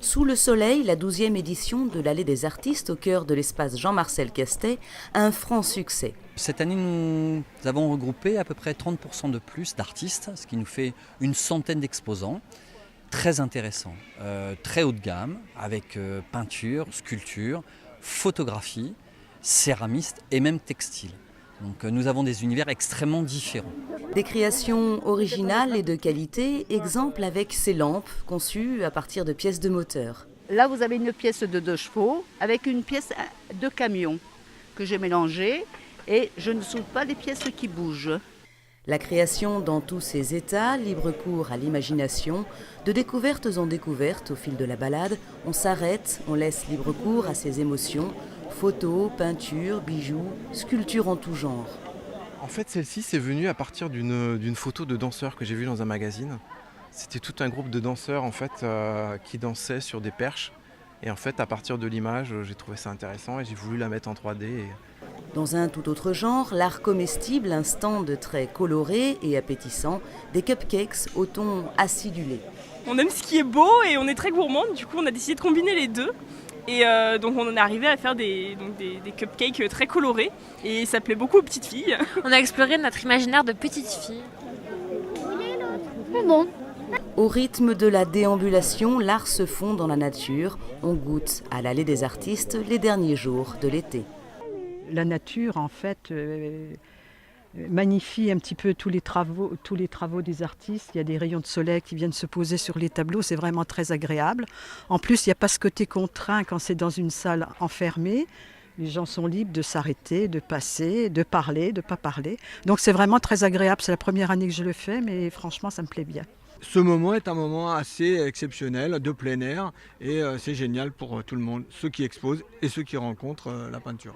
Sous le soleil, la 12e édition de l'Allée des artistes au cœur de l'espace Jean-Marcel Castet a un franc succès. Cette année, nous avons regroupé à peu près 30% de plus d'artistes, ce qui nous fait une centaine d'exposants. Très intéressants, très haut de gamme, avec peinture, sculpture, photographie, céramistes et même textile. Donc nous avons des univers extrêmement différents. Des créations originales et de qualité, exemple avec ces lampes conçues à partir de pièces de moteur. Là, vous avez une pièce de 2 chevaux avec une pièce de camion que j'ai mélangée et je ne soude pas les pièces qui bougent. La création dans tous ses états, libre cours à l'imagination, de découvertes en découvertes au fil de la balade, on s'arrête, on laisse libre cours à ses émotions, photos, peintures, bijoux, sculptures en tout genre. En fait, celle-ci, c'est venu à partir d'une photo de danseurs que j'ai vue dans un magazine. C'était tout un groupe de danseurs en fait, qui dansaient sur des perches. Et en fait, à partir de l'image, j'ai trouvé ça intéressant et j'ai voulu la mettre en 3D. Dans un tout autre genre, l'art comestible, un stand très coloré et appétissant, des cupcakes au ton acidulé. On aime ce qui est beau et on est très gourmande, du coup on a décidé de combiner les deux. Et donc on en est arrivé à faire des cupcakes très colorés et ça plaît beaucoup aux petites filles. On a exploré notre imaginaire de petites filles. Bon. Au rythme de la déambulation, l'art se fond dans la nature. On goûte à l'Allée des artistes les derniers jours de l'été. La nature, en fait, magnifie un petit peu tous les travaux des artistes. Il y a des rayons de soleil qui viennent se poser sur les tableaux, c'est vraiment très agréable. En plus, il n'y a pas ce côté contraint quand c'est dans une salle enfermée. Les gens sont libres de s'arrêter, de passer, de parler, de ne pas parler. Donc c'est vraiment très agréable. C'est la première année que je le fais, mais franchement, ça me plaît bien. Ce moment est un moment assez exceptionnel de plein air et c'est génial pour tout le monde, ceux qui exposent et ceux qui rencontrent la peinture.